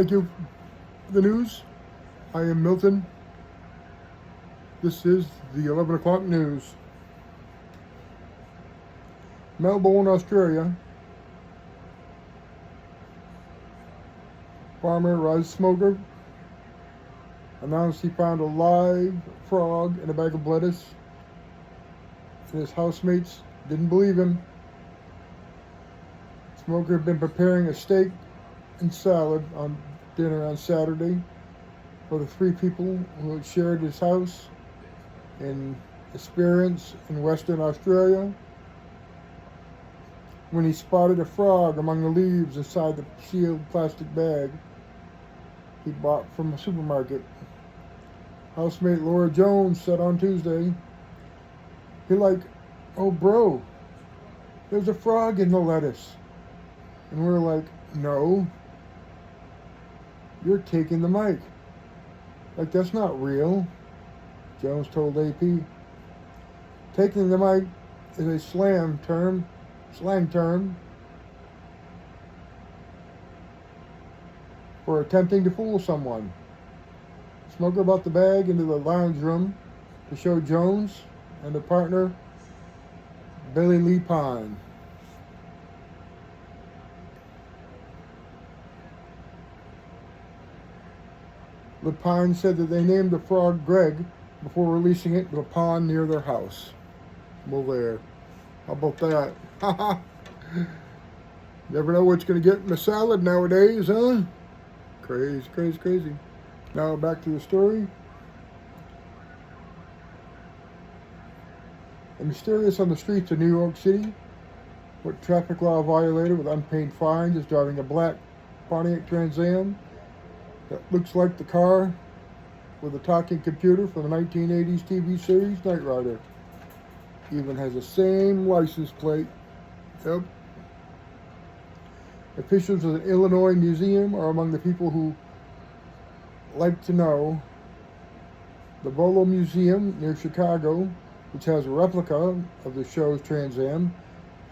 Thank you for the news. I am Milton. This is the 11 o'clock news. Melbourne, Australia. Farmer Rise Smoker announced he found a live frog in a bag of lettuce, and his housemates didn't believe him. Smoker had been preparing a steak and salad on dinner on Saturday for the 3 people who had shared his house in Esperance in Western Australia when he spotted a frog among the leaves inside the sealed plastic bag he bought from a supermarket. Housemate Laura Jones said on Tuesday, "You're like, oh bro, there's a frog in the lettuce." And we're like, "No, you're taking the mic. Like, that's not real," Jones told AP. Taking the mic is a slang term for attempting to fool someone. Smoker brought the bag into the lounge room to show Jones and her partner, Billy Lee Pine. Lepine said that they named the frog Greg before releasing it to a pond near their house. Well, there. How about that? Haha. Never know what's going to get in the salad nowadays, huh? Crazy, crazy, crazy. Now back to the story. A mysterious on the streets of New York City. What traffic law violator with unpaid fines is driving a black Pontiac Trans Am that looks like the car with a talking computer from the 1980s TV series Knight Rider. Even has the same license plate. Yep. Officials of the Illinois Museum are among the people who like to know. The Volo Museum near Chicago, which has a replica of the show's Trans Am,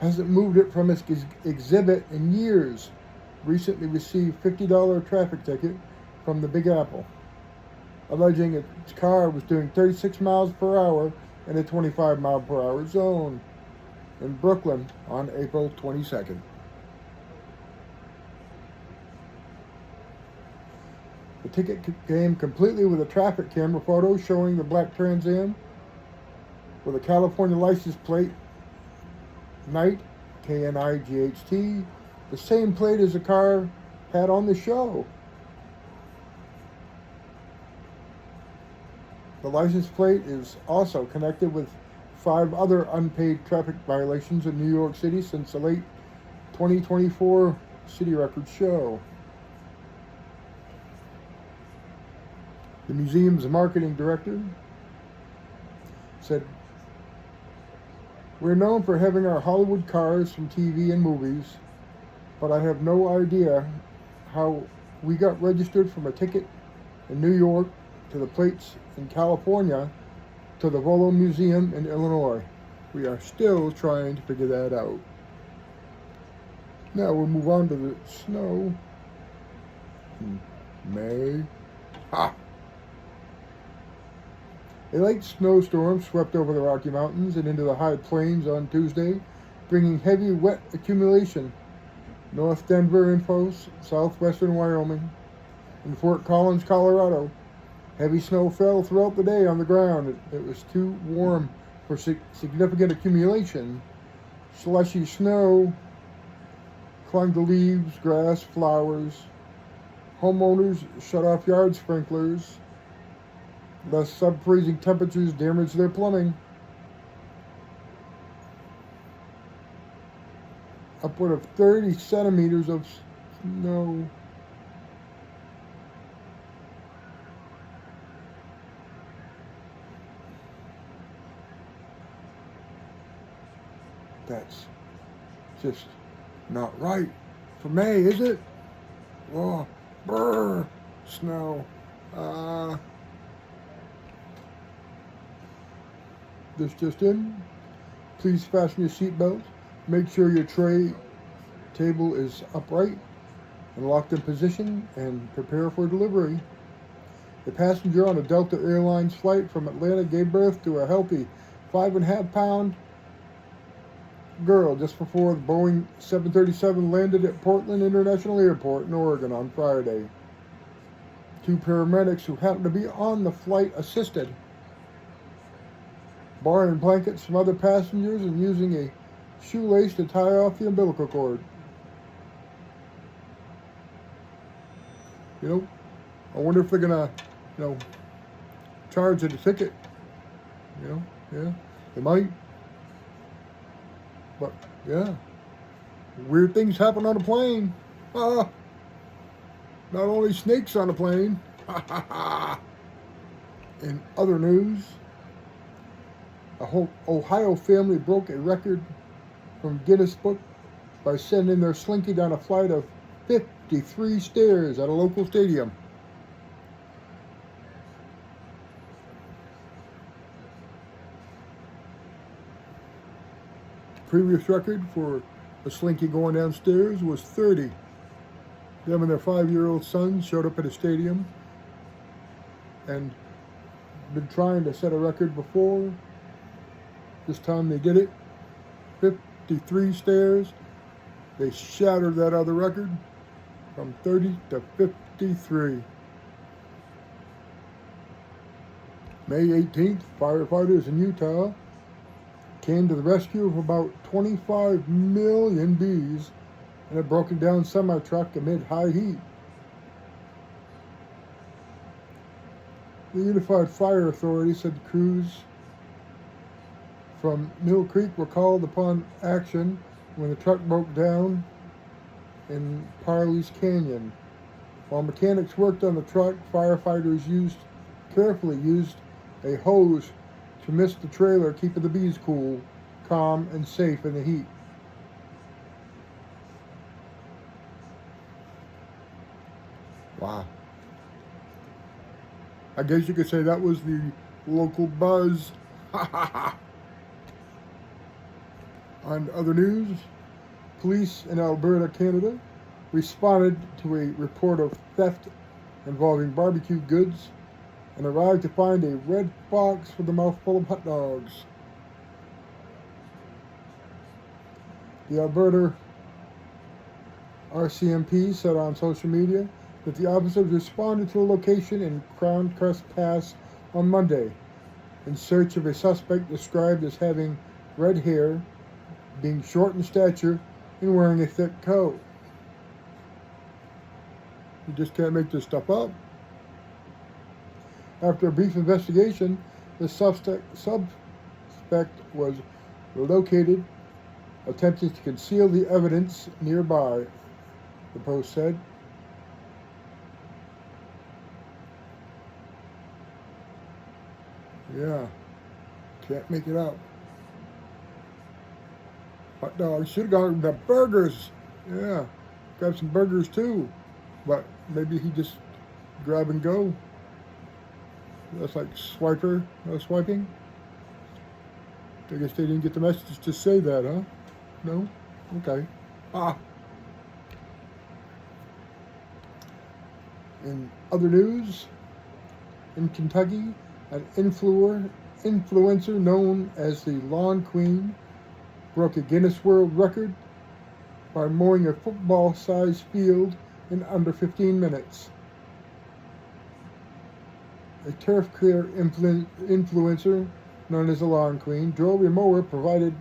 hasn't moved it from its exhibit in years. Recently received a $50 traffic ticket from the Big Apple, alleging its car was doing 36 miles per hour in a 25 mile per hour zone in Brooklyn on April 22nd. The ticket came completely with a traffic camera photo showing the black Trans Am with a California license plate, Knight, K-N-I-G-H-T, the same plate as the car had on the show. The license plate is also connected with 5 other unpaid traffic violations in New York City since the late 2024 City Records show. The museum's marketing director said, "We're known for having our Hollywood cars from TV and movies, but I have no idea how we got registered from a ticket in New York to the plates in California to the Volo Museum in Illinois. We are still trying to figure that out." Now we'll move on to the snow in May. Ha! A light snowstorm swept over the Rocky Mountains and into the high plains on Tuesday, bringing heavy wet accumulation. North Denver and southwestern Wyoming, and Fort Collins, Colorado. Heavy snow fell throughout the day on the ground. It was too warm for significant accumulation. Slushy snow clung to leaves, grass, flowers. Homeowners shut off yard sprinklers. Less sub-freezing temperatures damaged their plumbing. Upward of 30 centimeters of snow. That's just not right for May, is it? Whoa, brr, snow. This just in. Please fasten your seatbelt. Make sure your tray table is upright and locked in position and prepare for delivery. A passenger on a Delta Airlines flight from Atlanta gave birth to a healthy 5.5-pound girl just before the Boeing 737 landed at Portland International Airport in Oregon on Friday. 2 paramedics who happened to be on the flight assisted, borrowing blankets from other passengers and using a shoelace to tie off the umbilical cord. I wonder if they're gonna, charge it a ticket. Yeah, they might. But yeah, weird things happen on a plane. Not only snakes on a plane. In other news, a whole Ohio family broke a record from Guinness Book by sending their slinky down a flight of 53 stairs at a local stadium. The previous record for a slinky going downstairs was 30. Them and their 5-year-old son showed up at a stadium and been trying to set a record before. This time they did it. 53 stairs. They shattered that other record from 30 to 53. May 18th, firefighters in Utah came to the rescue of about 25 million bees in a broken down semi-truck amid high heat. The Unified Fire Authority said crews from Mill Creek were called upon action when the truck broke down in Parley's Canyon. While mechanics worked on the truck, firefighters carefully used a hose to mist the trailer, keeping the bees cool, calm, and safe in the heat. Wow. I guess you could say that was the local buzz. On other news, police in Alberta, Canada, responded to a report of theft involving barbecue goods and arrived to find a red box with a mouthful of hot dogs. The Alberta RCMP said on social media that the officers responded to a location in Crown Crest Pass on Monday in search of a suspect described as having red hair, being short in stature, and wearing a thick coat. You just can't make this stuff up. After a brief investigation, the suspect was located, attempting to conceal the evidence nearby, the Post said. Yeah, can't make it up. Hot dogs. Should have gone to burgers. Yeah, grab some burgers too. But maybe he just grab and go. That's like swiping. I guess they didn't get the message to say that, huh? No? Okay. In other news, in Kentucky, an influencer known as the Lawn Queen broke a Guinness World Record by mowing a football-sized field in under 15 minutes. A turf care influencer known as the Lawn Queen drove a mower provided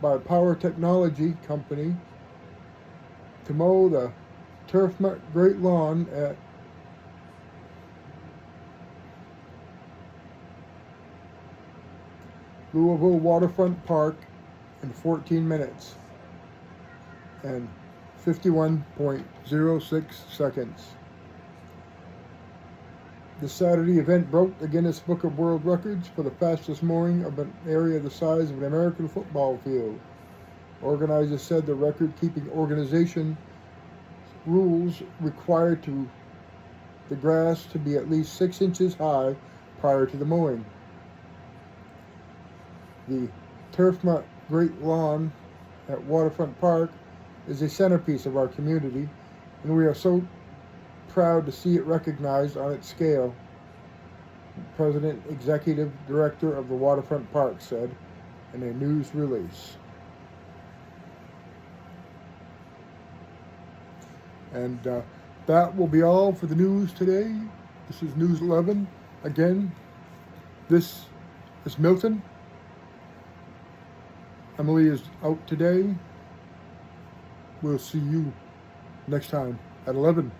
by a power technology company to mow the Turfmut Great Lawn at Louisville Waterfront Park in 14 minutes and 51.06 seconds. The Saturday event broke the Guinness Book of World Records for the fastest mowing of an area the size of an American football field. Organizers said the record-keeping organization rules required the grass to be at least 6 inches high prior to the mowing. The Turfmut Great Lawn at Waterfront Park is a centerpiece of our community and we are so proud to see it recognized on its scale, President Executive Director of the Waterfront Park said in a news release. And that will be all for the news today. This is News 11. Again, this is Milton. Emily is out today. We'll see you next time at 11.